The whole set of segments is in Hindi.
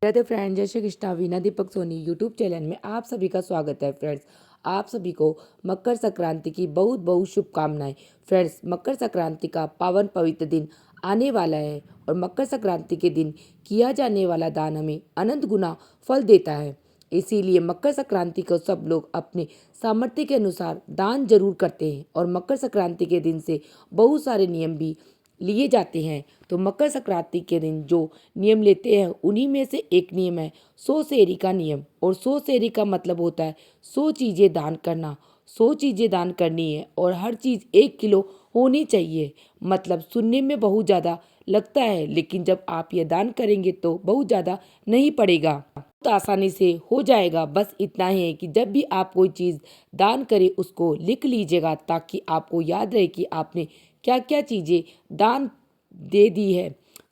राधे फ्रेंड्स, जय श्री कृष्णा। वीना दीपक सोनी यूट्यूब चैनल में आप सभी का स्वागत है। फ्रेंड्स, आप सभी को मकर संक्रांति की बहुत बहुत शुभकामनाएं। फ्रेंड्स, मकर संक्रांति का पावन पवित्र दिन आने वाला है और मकर संक्रांति के दिन किया जाने वाला दान हमें अनंत गुना फल देता है। इसीलिए मकर संक्रांति को सब लोग अपने सामर्थ्य के अनुसार दान जरूर करते हैं और मकर संक्रांति के दिन से बहुत सारे नियम भी लिए जाते हैं। तो मकर संक्रांति के दिन जो नियम लेते हैं उन्हीं में से एक नियम है 100 सेरी का नियम। और 100 सेरी का मतलब होता है 100 चीज़ें दान करना। 100 चीज़ें दान करनी है और हर चीज़ 1 किलो होनी चाहिए। मतलब सुनने में बहुत ज़्यादा लगता है, लेकिन जब आप ये दान करेंगे तो बहुत ज़्यादा नहीं पड़ेगा, बहुत आसानी से हो जाएगा। बस इतना ही है कि जब भी आप कोई चीज़ दान करें उसको लिख लीजिएगा, ताकि आपको याद रहे कि आपने क्या क्या चीज़ें दान दे दी है।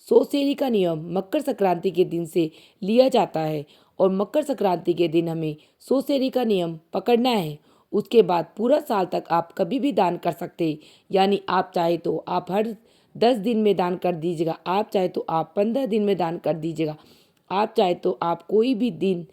100 सेरी का नियम मकर संक्रांति के दिन से लिया जाता है और मकर संक्रांति के दिन हमें 100 सेरी का नियम पकड़ना है। उसके बाद पूरा साल तक आप कभी भी दान कर सकते हैं। यानी आप चाहे तो आप हर 10 दिन में दान कर दीजिएगा, आप चाहे तो आप 15 दिन में दान कर दीजिएगा, आप चाहे तो आप कोई भी दिन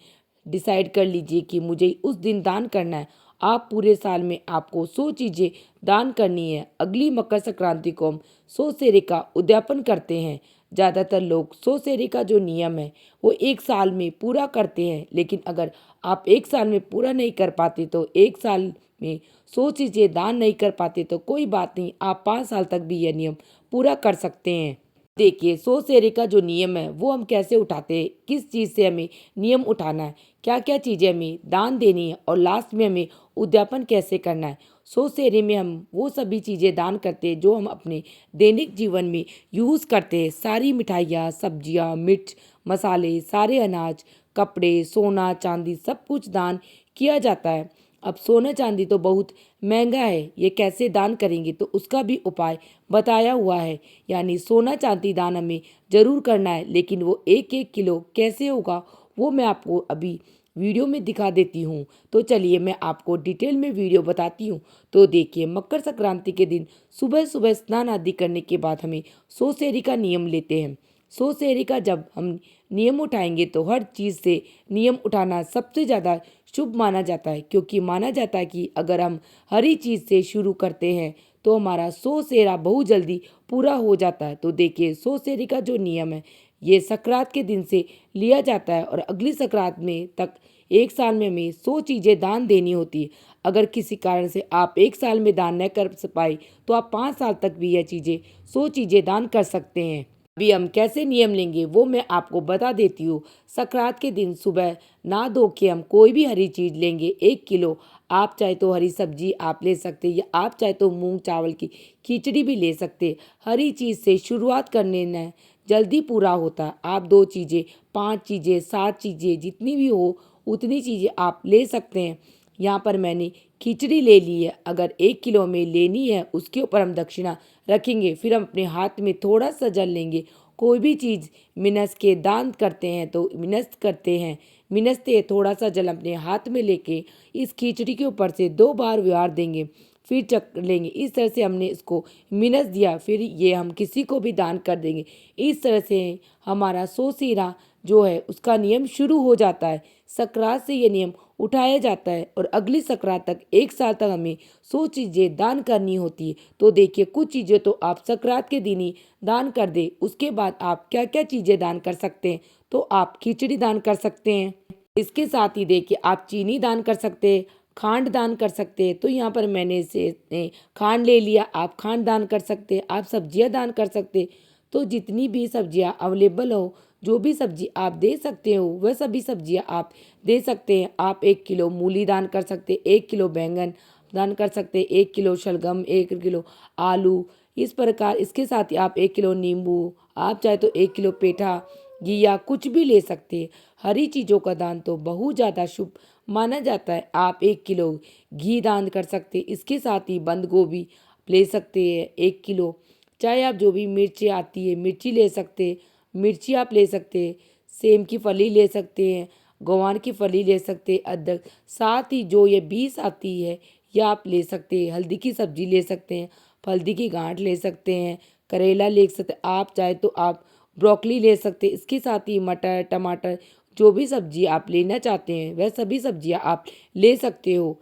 डिसाइड कर लीजिए कि मुझे उस दिन दान करना है। आप पूरे साल में आपको 100 चीज़ें दान करनी है। अगली मकर संक्रांति को हम 100 सेरे का उद्यापन करते हैं। ज़्यादातर लोग 100 सेरे का जो नियम है वो एक साल में पूरा करते हैं, लेकिन अगर आप एक साल में पूरा नहीं कर पाते तो एक साल में 100 चीज़ें दान नहीं कर पाते तो कोई बात नहीं, आप 5 साल तक भी यह नियम पूरा कर सकते हैं। देखिए, 100 सेरे का जो नियम है वो हम कैसे उठाते हैं, किस चीज़ से हमें नियम उठाना है, क्या क्या चीज़ें हमें दान देनी है और लास्ट में हमें उद्यापन कैसे करना है। 100 सेरे में हम वो सभी चीज़ें दान करते हैं जो हम अपने दैनिक जीवन में यूज़ करते हैं। सारी मिठाइयाँ, सब्जियाँ, मिर्च मसाले, सारे अनाज, कपड़े, सोना चांदी सब कुछ दान किया जाता है। अब सोना चांदी तो बहुत महंगा है, ये कैसे दान करेंगे, तो उसका भी उपाय बताया हुआ है। यानी सोना चांदी दान हमें जरूर करना है, लेकिन वो 1-1 किलो कैसे होगा वो मैं आपको अभी वीडियो में दिखा देती हूँ। तो चलिए मैं आपको डिटेल में वीडियो बताती हूँ। तो देखिए, मकर संक्रांति के दिन सुबह सुबह स्नान आदि करने के बाद हमें 100 सेरी का नियम लेते हैं। 100 सेरी का जब हम नियम उठाएंगे तो हर चीज़ से नियम उठाना सबसे ज़्यादा शुभ माना जाता है, क्योंकि माना जाता है कि अगर हम हरी चीज़ से शुरू करते हैं तो हमारा 100 सेरा बहुत जल्दी पूरा हो जाता है। तो देखिए, 100 सेरी का जो नियम है ये संक्रांत के दिन से लिया जाता है और अगली संक्रांत में तक एक साल में हमें 100 चीज़ें दान देनी होती है। अगर किसी कारण से आप एक साल में दान न कर पाए तो आप 5 साल तक भी यह चीज़ें 100 चीज़ें दान कर सकते हैं। अभी हम कैसे नियम लेंगे वो मैं आपको बता देती हूँ। संक्रांत के दिन सुबह नहा धो के हम कोई भी हरी चीज़ लेंगे 1 किलो। आप चाहे तो हरी सब्जी आप ले सकते हैं, या आप चाहे तो मूंग चावल की खिचड़ी भी ले सकते हैं। हरी चीज़ से शुरुआत करने न जल्दी पूरा होता है। आप 2 चीज़ें, 5 चीज़ें, 7 चीज़ें जितनी भी हो उतनी चीज़ें आप ले सकते हैं। यहाँ पर मैंने खिचड़ी ले ली है। अगर 1 किलो में लेनी है उसके ऊपर हम दक्षिणा रखेंगे। फिर हम अपने हाथ में थोड़ा सा जल लेंगे। कोई भी चीज़ मिनस के दान करते हैं तो मिनस करते हैं, मिनसते थोड़ा सा जल अपने हाथ में लेके इस खिचड़ी के ऊपर से 2 बार व्यवहार देंगे, फिर चक लेंगे। इस तरह से हमने इसको मिनस दिया, फिर ये हम किसी को भी दान कर देंगे। इस तरह से हमारा 100 सेरा जो है उसका नियम शुरू हो जाता है। संक्रांत से ये नियम उठाया जाता है और अगली संक्रांत तक एक साल तक हमें 100 चीज़ें दान करनी होती है। तो देखिए, कुछ चीज़ें तो आप संक्रांत के दिन ही दान कर दे। उसके बाद आप क्या क्या चीज़ें दान कर सकते हैं, तो आप खिचड़ी दान कर सकते हैं। इसके साथ ही देखिए, आप चीनी दान कर सकते हैं, खांड दान कर सकते हैं। तो यहाँ पर मैंने से खांड ले लिया, आप खांड दान कर सकते हैं। आप सब्जियाँ दान कर सकते हैं। तो जितनी भी सब्जियाँ अवेलेबल हो, जो भी सब्जी आप दे सकते हो वह सभी सब्जियाँ आप दे सकते हैं। आप 1 किलो मूली दान कर सकते हैं, 1 किलो बैंगन दान कर सकते हैं, 1 किलो शलगम, 1 किलो आलू। इस प्रकार इसके साथ ही आप 1 किलो नींबू, आप चाहे तो 1 किलो पेठा, घिया कुछ भी ले सकते हैं। हरी चीज़ों का दान तो बहुत ज़्यादा शुभ माना जाता है। आप 1 किलो घी दान कर सकते हैं। इसके साथ ही बंद गोभी ले सकते हैं 1 किलो। चाहे आप जो भी मिर्ची आती है मिर्ची ले सकते हैं, मिर्ची आप ले सकते हैं, सेम की फली ले सकते हैं, गवार की फली ले सकते हैं, अदरक, साथ ही जो ये बीज आती है यह आप ले सकते हैं। हल्दी की सब्जी ले सकते हैं, हल्दी की गांठ ले सकते हैं, करेला ले सकते हैं। आप चाहे तो आप ब्रोकली ले सकते हैं। इसके साथ ही मटर, टमाटर, जो भी सब्जी आप लेना चाहते हैं वह सभी सब्जियां आप ले सकते हो।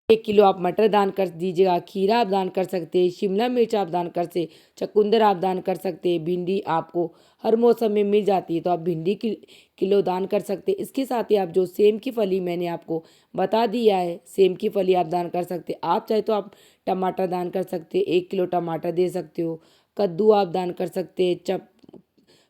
1 किलो आप मटर दान कर दीजिएगा, खीरा आप दान कर सकते हैं, शिमला मिर्च आप दान कर सकते, चुकंदर आप दान कर सकते हैं, भिंडी आपको हर मौसम में मिल जाती है तो आप भिंडी किलो दान कर सकते हैं। इसके साथ ही आप जो सेम की फली मैंने आपको बता दिया है, सेम की फली आप दान कर सकते हैं। आप चाहे तो आप टमाटर दान कर सकते हैं, 1 किलो टमाटर दे सकते हो। कद्दू आप दान कर सकते हैं,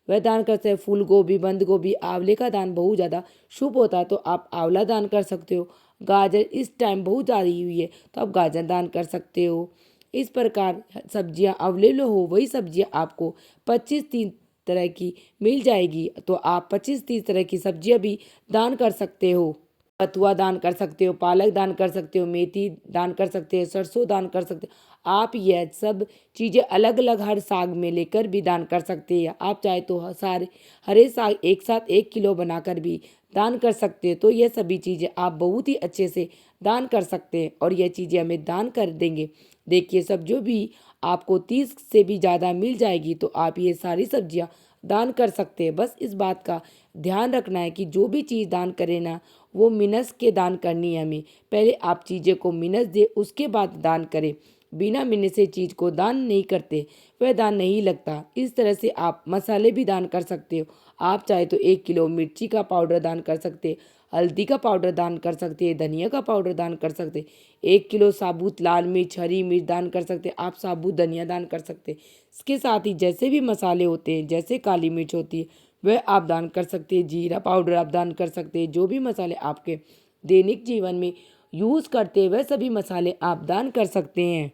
वह दान करते हैं। फूल गोभी, बंद गोभी, आंवले का दान बहुत ज़्यादा शुभ होता है तो आप आंवला दान कर सकते हो। गाजर इस टाइम बहुत ज़्यादा हुई है तो आप गाजर दान कर सकते हो। इस प्रकार सब्जियां अवेलेबल हो वही सब्जियां आपको 25-30 तरह की मिल जाएगी तो आप 25-30 तरह की सब्जियां भी दान कर सकते हो। बथुआ दान कर सकते हो, पालक दान कर सकते हो, मेथी दान कर सकते हो, सरसों दान कर सकते हो। आप यह सब चीज़ें अलग अलग हर साग में लेकर भी दान कर सकते हैं। आप चाहे तो सारे हरे साग एक साथ 1 किलो बनाकर भी दान कर सकते हो। तो यह सभी चीज़ें आप बहुत ही अच्छे से दान कर सकते हैं और यह चीज़ें हमें दान कर देंगे। देखिए सब जो भी आपको 30 से भी ज़्यादा मिल जाएगी तो आप ये सारी सब्जियां दान कर सकते हैं। बस इस बात का ध्यान रखना है कि जो भी चीज़ दान करें ना वो मिनस के दान करनी है हमें। पहले आप चीज़ें को मिनस दे उसके बाद दान करें। बिना मिनस से चीज़ को दान नहीं करते वह दान नहीं लगता। इस तरह से आप मसाले भी दान कर सकते हो। आप चाहे तो 1 किलो मिर्ची का पाउडर दान कर सकते, हल्दी का पाउडर दान कर सकते हैं, धनिया का पाउडर दान कर सकते, 1 किलो साबुत लाल मिर्च, हरी मिर्च दान कर सकते, आप साबुत धनिया दान कर सकते। इसके साथ ही जैसे भी मसाले होते हैं, जैसे काली मिर्च होती है वह आप दान कर सकते हैं, जीरा पाउडर आप दान कर सकते हैं। जो भी मसाले आपके दैनिक जीवन में यूज़ करते हैं वह सभी मसाले आप दान कर सकते हैं।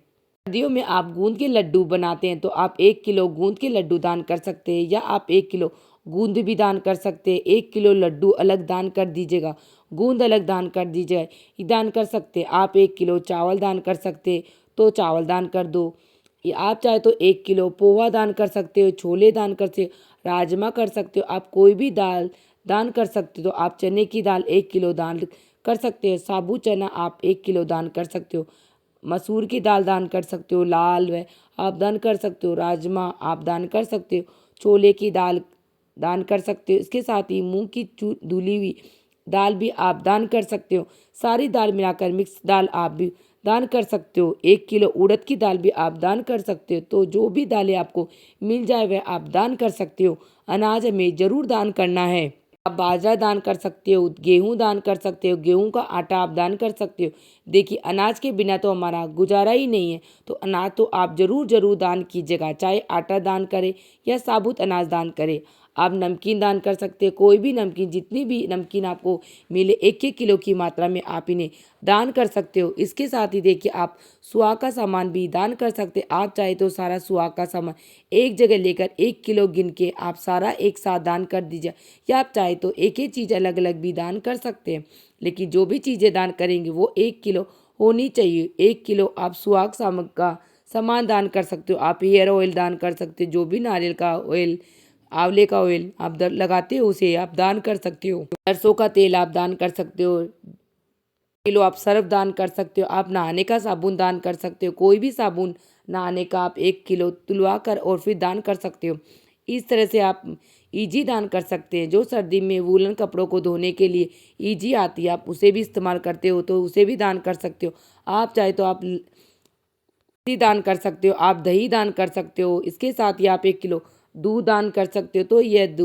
सर्दियों में आप गूंद के लड्डू बनाते हैं तो आप 1 किलो गूंद के लड्डू दान कर सकते हैं या आप 1 किलो गूंद भी दान कर सकते हैं। 1 किलो लड्डू अलग दान कर दीजिएगा, गूंद अलग दान कर दीजिए, ये दान कर सकते हैं। आप 1 किलो चावल दान कर सकते हैं तो चावल दान कर दो। आप चाहे तो 1 किलो पोहा दान कर सकते हो, छोले दान कर सकते हो, राजमा कर सकते हो। आप कोई भी दाल दान कर सकते हो तो आप चने की दाल 1 किलो दान कर सकते हो, साबुत चना आप 1 किलो दान कर सकते हो, मसूर की दाल दान कर सकते हो, लाल व आप दान कर सकते हो, राजमा आप दान कर सकते हो, छोले की दाल दान कर सकते हो। इसके साथ ही मूंग की धुली हुई दाल भी आप दान कर सकते हो। सारी दाल मिलाकर मिक्स दाल आप भी दान कर सकते हो। 1 किलो उड़द की दाल भी आप दान कर सकते हो। तो जो भी दालें आपको मिल जाए वह आप दान कर सकते हो। अनाज हमें जरूर दान करना है। आप बाजरा दान कर सकते हो, गेहूं दान कर सकते हो, गेहूं का आटा आप दान कर सकते हो। देखिए अनाज के बिना तो हमारा गुजारा ही नहीं है तो अनाज तो आप जरूर जरूर दान कीजिएगा, चाहे आटा दान करें या साबुत अनाज दान करें। आप नमकीन दान कर सकते हैं, कोई भी नमकीन, जितनी भी नमकीन आपको मिले 1-1 किलो की मात्रा में आप इन्हें दान कर सकते हो। इसके साथ ही देखिए आप सुहाग का सामान भी दान कर सकते हैं। आप चाहे तो सारा सुहाग का सामान एक जगह लेकर 1 किलो गिन के आप सारा एक साथ दान कर दीजिए या आप चाहे तो एक एक चीज़ अलग अलग भी दान कर सकते हैं। लेकिन जो भी चीज़ें दान करेंगे वो 1 किलो होनी चाहिए। 1 किलो आप सुहाग सामग्री का सामान दान कर सकते हो। आप हेयर ऑयल दान कर सकते हो, जो भी नारियल का ऑयल, आंवले का ऑयल आप लगाते हो उसे आप दान कर सकते हो। सरसों का तेल आप दान कर सकते हो, किलो आप सर्फ दान कर सकते हो। आप नहाने का साबुन दान कर सकते हो, कोई भी साबुन नहाने का आप 1 किलो तुलवा कर और फिर दान कर सकते हो। इस तरह से आप ईजी दान कर सकते हैं। जो सर्दी में वूलन कपड़ों को धोने के लिए ईजी आती है आप उसे भी इस्तेमाल करते हो तो उसे भी दान कर सकते हो। आप चाहे तो आप दान कर सकते हो, आप दही दान कर सकते हो। इसके साथ ही आप 1 किलो दूध दान कर सकते हो। तो यह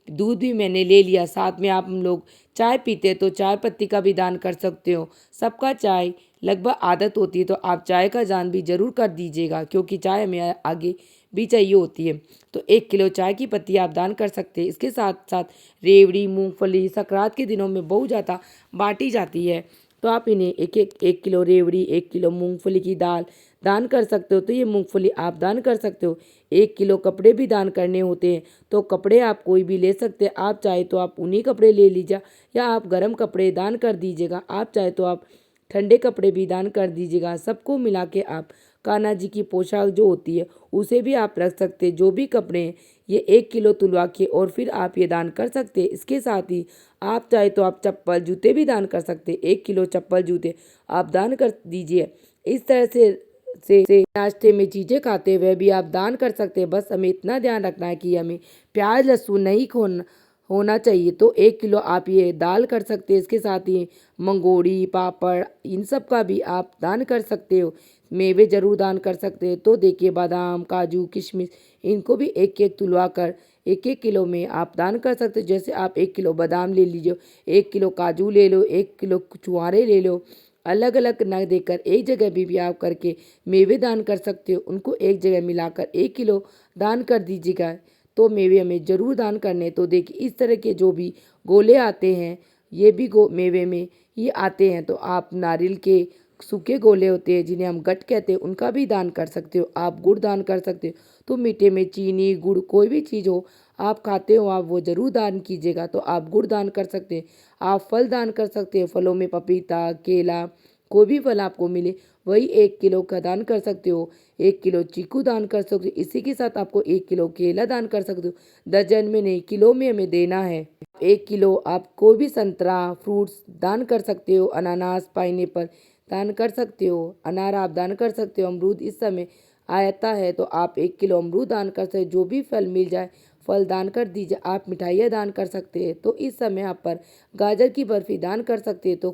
दूध भी मैंने ले लिया। साथ में आप हम लोग चाय पीते हैं तो चाय पत्ती का भी दान कर सकते हो। सबका चाय लगभग आदत होती है तो आप चाय का दान भी जरूर कर दीजिएगा क्योंकि चाय हमें आगे भी चाहिए होती है। तो 1 किलो चाय की पत्ती आप दान कर सकते हैं। इसके साथ साथ रेवड़ी, मूंगफली संक्रांत के दिनों में बहुत ज़्यादा बांटी जाती है तो आप इन्हें 1 किलो रेवड़ी, 1 किलो मूंगफली की दाल दान कर सकते हो। तो ये मूंगफली आप दान कर सकते हो। 1 किलो कपड़े भी दान करने होते हैं तो कपड़े आप कोई भी ले सकते हैं। आप चाहे तो आप ऊनी कपड़े ले लीजिए या आप गर्म कपड़े दान कर दीजिएगा। आप चाहे तो आप ठंडे कपड़े भी दान कर दीजिएगा। सबको मिला के आप कान्हा जी की पोशाक जो होती है उसे भी आप रख सकते हैं। जो भी कपड़े हैं ये 1 किलो तुलवा के और फिर आप ये दान कर सकते हैं। इसके साथ ही आप चाहे तो आप चप्पल जूते भी दान कर सकते हैं। 1 किलो चप्पल जूते आप दान कर दीजिए। इस तरह से से नाश्ते में चीज़ें खाते हुए भी आप दान कर सकते हैं। बस हमें इतना ध्यान रखना है कि हमें प्याज लहसुन नहीं खोना होना चाहिए। तो 1 किलो आप ये दाल कर सकते हैं। इसके साथ ही मंगोड़ी पापड़ इन सब का भी आप दान कर सकते हो। मेवे जरूर दान कर सकते हैं। तो देखिए बादाम काजू किशमिश इनको भी एक एक तुलवा कर 1 1 किलो में आप दान कर सकते हो। जैसे आप 1 किलो बादाम ले लीजिए, 1 किलो काजू ले लो, 1 किलो छुआरे ले लो। अलग अलग न देकर एक जगह भी आप करके मेवे दान कर सकते हो। उनको एक जगह मिलाकर 1 किलो दान कर दीजिएगा। तो मेवे हमें जरूर दान करने। तो देखिए इस तरह के जो भी गोले आते हैं ये भी मेवे में ही आते हैं। तो आप नारियल के सूखे गोले होते हैं जिन्हें हम गट कहते हैं उनका भी दान कर सकते हो। आप गुड़ दान कर सकते हो। तो मीठे में चीनी गुड़ कोई भी चीज़ हो आप खाते हो आप वो जरूर दान कीजिएगा। तो आप गुड़ दान कर सकते हैं। आप फल दान कर सकते हो। फलों में पपीता केला कोई भी फल आपको मिले वही 1 किलो का दान कर सकते हो। 1 किलो चीकू दान कर सकते हो। इसी के साथ आपको 1 किलो केला दान कर सकते हो। दर्जन में नहीं किलो में हमें देना है। 1 किलो आप कोई भी संतरा फ्रूट्स दान कर सकते हो। अनानास पाइनएप्पल दान कर सकते हो। अनार आप दान कर सकते हो। अमरूद इस समय आता है तो आप 1 किलो अमरूद दान कर सकते हो। जो भी फल मिल जाए फल दान कर दीजिए। आप मिठाइयाँ दान कर सकते हैं। तो इस समय आप पर गाजर की बर्फी दान कर सकते हैं। तो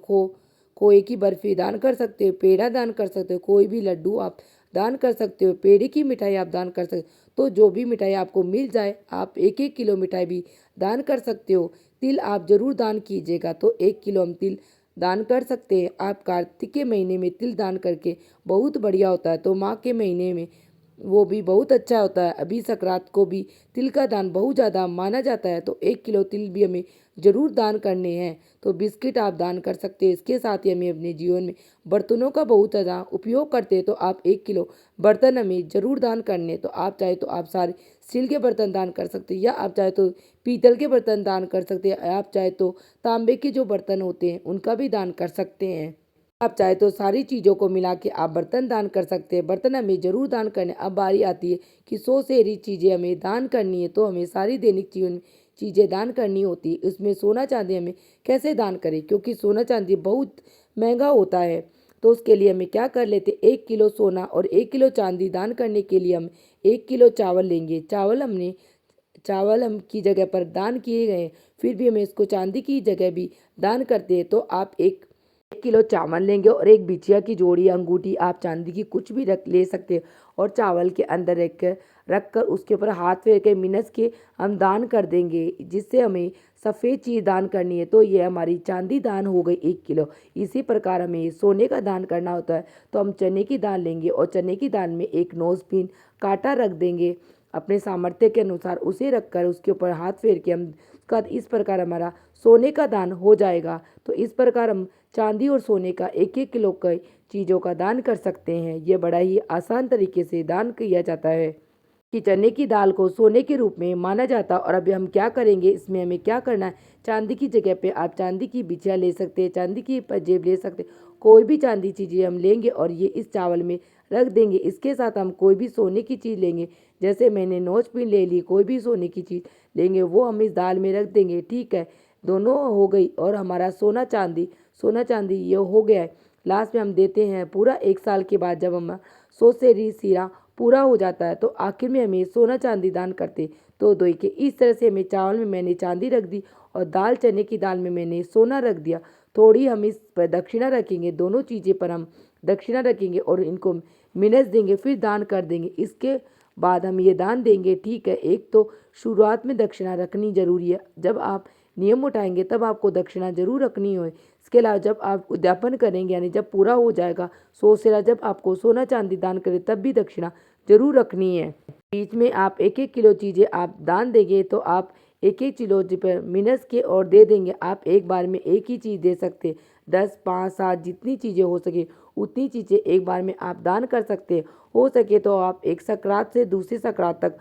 खोए की बर्फी दान कर सकते हो। पेड़ा दान कर सकते हो। कोई भी लड्डू आप दान कर सकते हो। पेड़े की मिठाई आप दान कर सकते हो। तो जो भी मिठाई आपको मिल जाए आप 1 1 किलो मिठाई भी दान कर सकते हो। तिल आप जरूर दान कीजिएगा। तो 1 किलो हम तिल दान कर सकते हैं। आप कार्तिक के महीने में तिल दान करके बहुत बढ़िया होता है। तो माँ के महीने में वो भी बहुत अच्छा होता है। अभी संक्रांत को भी तिल का दान बहुत ज़्यादा माना जाता है। तो 1 किलो तिल भी हमें जरूर दान करने हैं। तो बिस्किट आप दान कर सकते हैं। इसके साथ ही हमें अपने जीवन में बर्तनों का बहुत ज़्यादा उपयोग करते हैं। तो आप 1 किलो बर्तन हमें जरूर दान करने। तो आप चाहे तो आप सारे स्टील के बर्तन दान कर सकते हैं या आप चाहे तो पीतल के बर्तन दान कर सकते हैं। आप चाहे तो तांबे के जो बर्तन होते हैं उनका भी दान कर सकते हैं। आप चाहे तो सारी चीज़ों को मिला के आप बर्तन दान कर सकते हैं। बर्तन हमें जरूर दान करने। अब बारी आती है कि 100 से अधिक चीज़ें हमें दान करनी है। तो हमें सारी दैनिक जीवन में चीज़ें दान करनी होती है। उसमें सोना चांदी हमें कैसे दान करें क्योंकि सोना चांदी बहुत महंगा होता है। तो उसके लिए हमें क्या कर लेते 1 किलो सोना और 1 किलो चांदी दान करने के लिए हम 1 किलो चावल लेंगे। चावल हम की जगह पर दान किए गए फिर भी हमें इसको चांदी की जगह भी दान करते हैं। तो आप 1 किलो चावल लेंगे और एक बिछिया की जोड़ी अंगूठी आप चांदी की कुछ भी रख ले सकते हैं और चावल के अंदर रख कर उसके ऊपर हाथ फेर के मिनस के हम दान कर देंगे। जिससे हमें सफ़ेद चीज़ दान करनी है। तो ये हमारी चांदी दान हो गई 1 किलो। इसी प्रकार हमें सोने का दान करना होता है। तो हम चने की दाल लेंगे और चने की दाल में एक नोज़पिन कांटा रख देंगे। अपने सामर्थ्य के अनुसार उसे रखकर उसके ऊपर हाथ फेर के हम उसका इस प्रकार हमारा सोने का दान हो जाएगा। तो इस प्रकार हम चांदी और सोने का 1 1 किलो के चीज़ों का दान कर सकते हैं। ये बड़ा ही आसान तरीके से दान किया जाता है कि चने की दाल को सोने के रूप में माना जाता है। और अभी हम क्या करेंगे इसमें हमें क्या करना है चांदी की जगह पे आप चांदी की बिछिया ले सकते हैं। चांदी की पंजेब ले सकते हैं। कोई भी चांदी चीज़ें हम लेंगे और ये इस चावल में रख देंगे। इसके साथ हम कोई भी सोने की चीज़ लेंगे। जैसे मैंने नोज़पिन ले ली कोई भी सोने की चीज़ लेंगे वो हम इस दाल में रख देंगे। ठीक है दोनों हो गई और हमारा सोना चांदी ये हो गया है। लास्ट में हम देते हैं पूरा 1 साल के बाद जब हम 100 से सीरा पूरा हो जाता है तो आखिर में हमें सोना चांदी दान करते। तो देखिए इस तरह से हमें चावल में मैंने चांदी रख दी और दाल चने की दाल में मैंने सोना रख दिया। थोड़ी हम इस पर दक्षिणा रखेंगे। दोनों चीज़ें पर हम दक्षिणा रखेंगे और इनको मिनस देंगे फिर दान कर देंगे। इसके बाद हम ये दान देंगे। ठीक है एक तो शुरुआत में दक्षिणा रखनी जरूरी है। जब आप नियम उठाएंगे तब आपको दक्षिणा जरूर रखनी हो। इसके अलावा जब आप उद्यापन करेंगे यानी जब पूरा हो जाएगा 100 सेरा जब आपको सोना चांदी दान करें तब भी दक्षिणा जरूर रखनी है। बीच में आप 1 1 किलो चीज़ें आप दान देंगे तो आप 1 1 किलो पर मिनस के और दे देंगे। आप एक बार में एक ही चीज़ दे सकते 10 5 7 जितनी चीज़ें हो सके उतनी चीज़ें एक बार में आप दान कर सकते। हो सके तो आप एक संक्रांत से दूसरी संक्रांत तक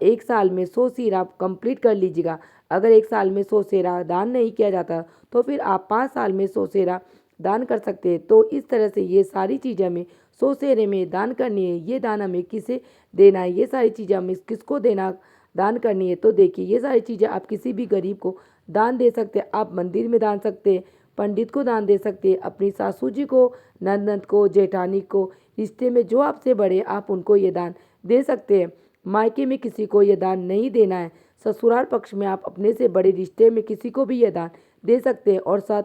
1 साल में 100 सीरा आप कंप्लीट कर लीजिएगा। अगर 1 साल में 100 सेरा दान नहीं किया जाता तो फिर आप 5 साल में 100 सेरा दान कर सकते हैं। तो इस तरह से ये सारी चीज़ें हमें 100 सेरे में दान करनी है। ये दान हमें किसे देना है ये सारी चीज़ें हमें किसको देना दान करनी है। तो देखिए ये सारी चीज़ें आप किसी भी गरीब को दान दे सकते हैं। आप मंदिर में दान सकते हैं पंडित को दान दे सकते हैं, अपनी सासू जी को, ननद को, जेठानी को, रिश्ते में जो आपसे बड़े आप उनको ये दान दे सकते हैं। मायके में किसी को ये दान नहीं देना है। ससुराल पक्ष में आप अपने से बड़े रिश्ते में किसी को भी ये दान दे सकते हैं और साथ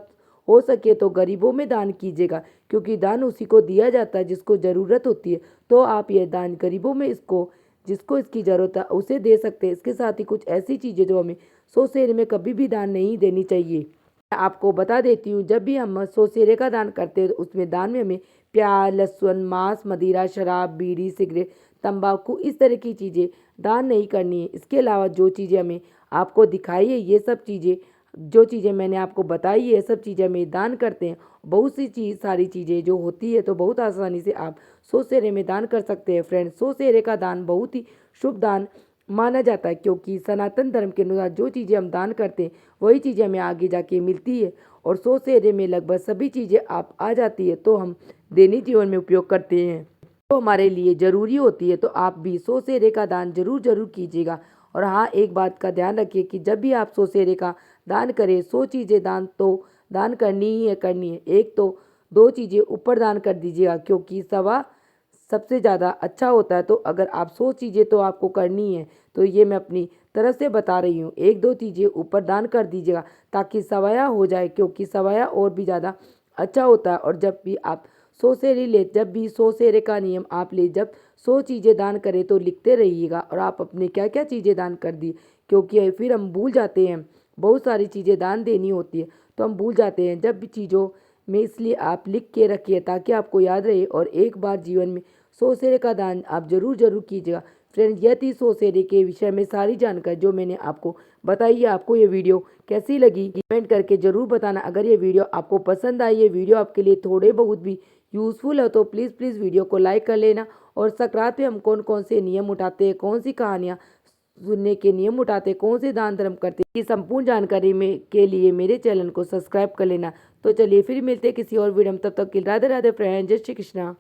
हो सके तो गरीबों में दान कीजिएगा, क्योंकि दान उसी को दिया जाता है जिसको ज़रूरत होती है। तो आप ये दान गरीबों में जिसको इसकी ज़रूरत है उसे दे सकते हैं। इसके साथ ही कुछ ऐसी चीज़ें जो हमें सोसेरे में कभी भी दान नहीं देनी चाहिए। मैं आपको बता देती हूँ, जब भी हम सोसेरे का दान करते हैं तो उसमें दान में हमें प्याज, लहसुन, मांस, मदिरा, शराब, बीड़ी, सिगरेट, तंबाकू इस तरह की चीज़ें दान नहीं करनी है। इसके अलावा जो चीज़ें हमें आपको दिखाई है, ये सब चीज़ें जो चीज़ें मैंने आपको बताई है, ये सब चीज़ें हमें दान करते हैं। बहुत सी सारी चीज़ें जो होती है तो बहुत आसानी से आप सोसेरे में दान कर सकते हैं। फ्रेंड्स, सोसेरे का दान बहुत ही शुभ दान माना जाता है, क्योंकि सनातन धर्म के अनुसार जो चीज़ें हम दान करते हैं वही चीज़ें हमें आगे जाके मिलती है और सोसेरे में लगभग सभी चीज़ें आप आ जाती है तो हम दैनिक जीवन में उपयोग करते हैं, तो हमारे लिए ज़रूरी होती है। तो आप भी सोसेरे का दान जरूर कीजिएगा। और हाँ, एक बात का ध्यान रखिए कि जब भी आप सोसेरे का दान करें, 100 चीज़ें दान करनी ही है करनी है। एक तो 2 चीज़ें ऊपर दान कर दीजिएगा, क्योंकि सवा सबसे ज़्यादा अच्छा होता है। तो अगर आप 100 चीज़ें तो आपको करनी है, तो ये मैं अपनी तरफ से बता रही हूँ। 1-2 चीज़ें ऊपर दान कर दीजिएगा ताकि सवाया हो जाए, क्योंकि सवाया और भी ज़्यादा अच्छा होता है। और जब भी सोसेरे का नियम आप ले, जब 100 चीज़ें दान करें तो लिखते रहिएगा और आप अपने क्या क्या चीज़ें दान कर दी, क्योंकि फिर हम भूल जाते हैं। बहुत सारी चीज़ें दान देनी होती है तो हम भूल जाते हैं जब भी चीज़ों में, इसलिए आप लिख के रखिए ताकि आपको याद रहे। और एक बार जीवन में सोसेरे का दान आप जरूर कीजिएगा। फ्रेंड्स, यह थी सोसेरे के विषय में सारी जानकारी जो मैंने आपको बताई है। आपको ये वीडियो कैसी लगी कमेंट करके ज़रूर बताना। अगर ये वीडियो आपको पसंद आई, ये वीडियो आपके लिए थोड़े बहुत भी यूज़फुल है तो प्लीज़ वीडियो को लाइक कर लेना। और संक्रांत में हम कौन से नियम उठाते हैं, कौन सी कहानियाँ सुनने के नियम उठाते, कौन से दान धर्म करते, की संपूर्ण जानकारी में के लिए मेरे चैनल को सब्सक्राइब कर लेना। तो चलिए फिर मिलते हैं किसी और वीडियो में, तब तक के लिए राधे राधे फ्रेंड, जय श्री कृष्णा।